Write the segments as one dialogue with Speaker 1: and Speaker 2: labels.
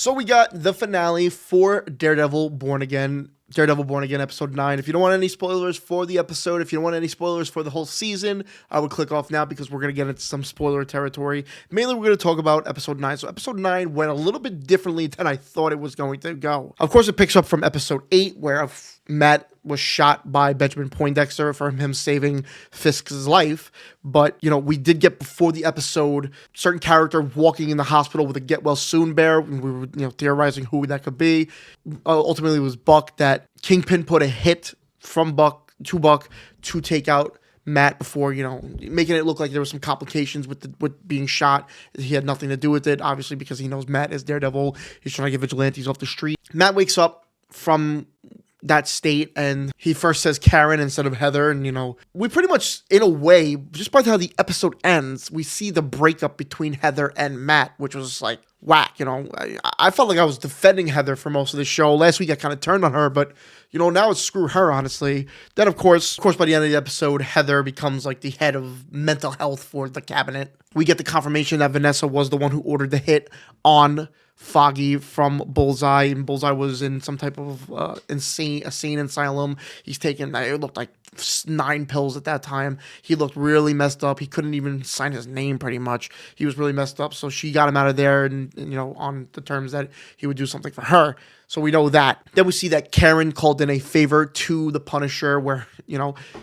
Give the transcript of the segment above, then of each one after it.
Speaker 1: So we got the finale for Daredevil Born Again episode 9. If you don't want any spoilers for the episode, if you don't want any spoilers for the whole season, I would click off now because we're going to get into some spoiler territory. Mainly we're going to talk about episode 9. So episode 9 went a little bit differently than I thought it was going to go. Of course, it picks up from episode 8 where Matt was shot by Benjamin Poindexter for him saving Fisk's life. But, we did get before the episode certain character walking in the hospital with a get well soon bear. We were, theorizing who that could be. Ultimately, it was Buck that Kingpin put a hit from Buck to take out Matt before, making it look like there was some complications with being shot. He had nothing to do with it, obviously, because he knows Matt is Daredevil. He's trying to get vigilantes off the street. Matt wakes up from that state and he first says Karen instead of Heather, and we pretty much, in a way, just by how the episode ends, we see the breakup between Heather and Matt, which was like whack. I felt like I was defending Heather for most of the show. Last week I kind of turned on her, but now it's screw her, honestly. Then of course by the end of the episode, Heather becomes like the head of mental health for the cabinet. We get the confirmation that Vanessa was the one who ordered the hit on Foggy from Bullseye, and Bullseye was in some type of insane asylum. He's taken, it looked like 9 pills at that time. He looked really messed up. He couldn't even sign his name pretty much. He was really messed up. So she got him out of there and on the terms that he would do something for her. So we know that. Then we see that Karen called in a favor to the Punisher where,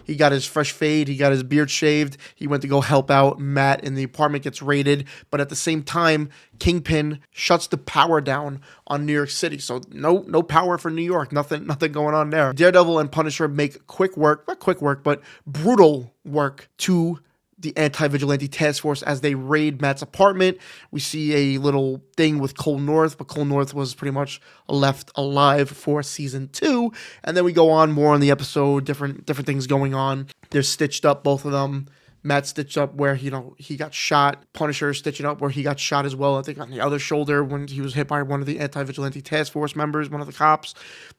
Speaker 1: he got his fresh fade. He got his beard shaved. He went to go help out Matt and the apartment gets raided. But at the same time, Kingpin shuts the power down on New York City. So no power for New York. Nothing going on there. Daredevil and Punisher make not quick work, but brutal work to the anti-vigilante task force as they raid Matt's apartment. We see a little thing with Cole North, but Cole North was pretty much left alive for season 2. And then we go on more on the episode, different things going on. They're stitched up, both of them. Matt stitched up where, he got shot. Punisher stitching up where he got shot as well, I think on the other shoulder when he was hit by one of the anti-vigilante task force members, one of the cops.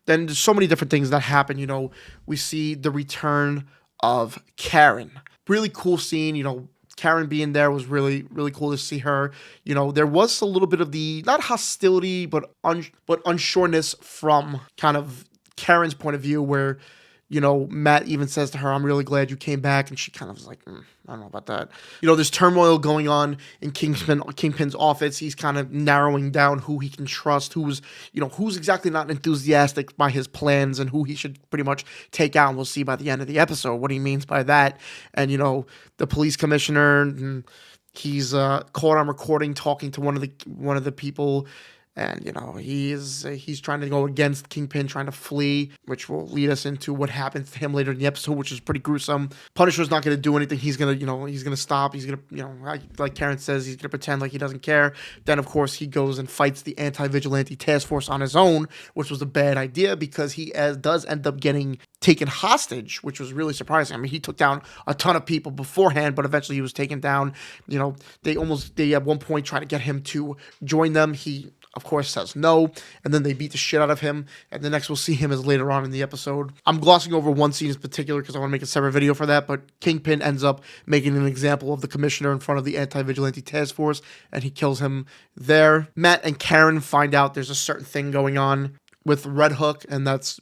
Speaker 1: Then there's so many different things that happen. We see the return of Karen. Really cool scene, Karen being there was really, really cool to see her. There was a little bit of the, not hostility, but unsureness from kind of Karen's point of view where, Matt even says to her, "I'm really glad you came back." And she kind of was like, I don't know about that. There's turmoil going on in Kingpin's office. He's kind of narrowing down who he can trust, who's exactly not enthusiastic by his plans and who he should pretty much take out. And we'll see by the end of the episode what he means by that. And, the police commissioner, he's caught on recording talking to one of the people. And, he's trying to go against Kingpin, trying to flee, which will lead us into what happens to him later in the episode, which is pretty gruesome. Punisher's not going to do anything. He's going to, he's going to stop. He's going to, like Karen says, he's going to pretend like he doesn't care. Then, of course, he goes and fights the anti-vigilante task force on his own, which was a bad idea because he does end up getting taken hostage, which was really surprising. I mean, he took down a ton of people beforehand, but eventually he was taken down. They at one point tried to get him to join them. He, of course, says no, and then they beat the shit out of him, and the next we'll see him is later on in the episode. I'm glossing over one scene in particular because I want to make a separate video for that, but Kingpin ends up making an example of the commissioner in front of the anti-vigilante task force, and he kills him there. Matt and Karen find out there's a certain thing going on with Red Hook, and that's,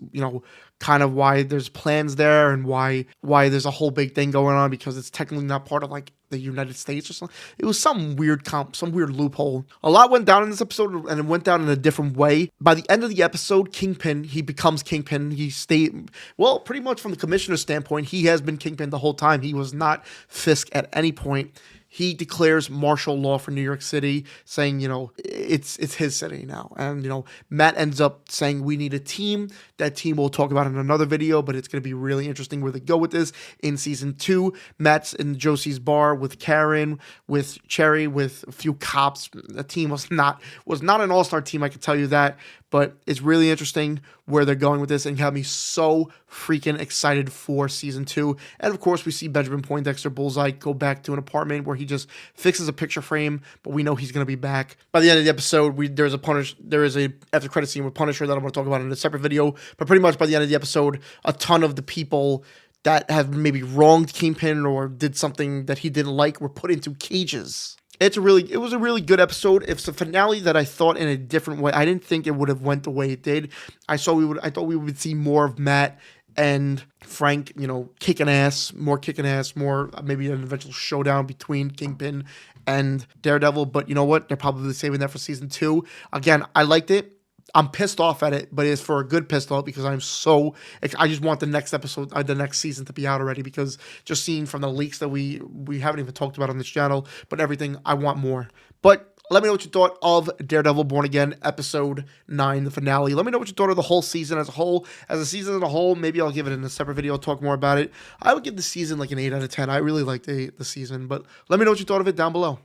Speaker 1: kind of why there's plans there and why there's a whole big thing going on because it's technically not part of like the United States or something. It was some weird loophole. A lot went down in this episode and it went down in a different way. By the end of the episode, Kingpin, he becomes Kingpin. He stayed, well, pretty much from the commissioner's standpoint, he has been Kingpin the whole time. He was not Fisk at any point. He declares martial law for New York City, saying, it's his city now. And, Matt ends up saying we need a team. That team we'll talk about in another video, but it's going to be really interesting where they go with this. In season 2, Matt's in Josie's bar with Karen, with Cherry, with a few cops. The team was not an all-star team, I can tell you that. But it's really interesting where they're going with this and got me so freaking excited for season 2. And of course, we see Benjamin Poindexter, Bullseye, go back to an apartment where he just fixes a picture frame, but we know he's going to be back. By the end of the episode, there is a after credit scene with Punisher that I'm going to talk about in a separate video. But pretty much by the end of the episode, a ton of the people that have maybe wronged Kingpin or did something that he didn't like were put into cages. It was a really good episode. It's a finale that I thought in a different way. I didn't think it would have went the way it did. I thought we would see more of Matt and Frank, kicking ass, more maybe an eventual showdown between Kingpin and Daredevil. But you know what? They're probably saving that for season 2. Again, I liked it. I'm pissed off at it, but it's for a good pissed off because I just want the next episode, the next season to be out already, because just seeing from the leaks that we haven't even talked about on this channel, but everything, I want more. But let me know what you thought of Daredevil Born Again episode 9, the finale. Let me know what you thought of the whole season as a whole. As a season as a whole, maybe I'll give it in a separate video, I'll talk more about it. I would give the season like an 8 out of 10. I really liked the season, but let me know what you thought of it down below.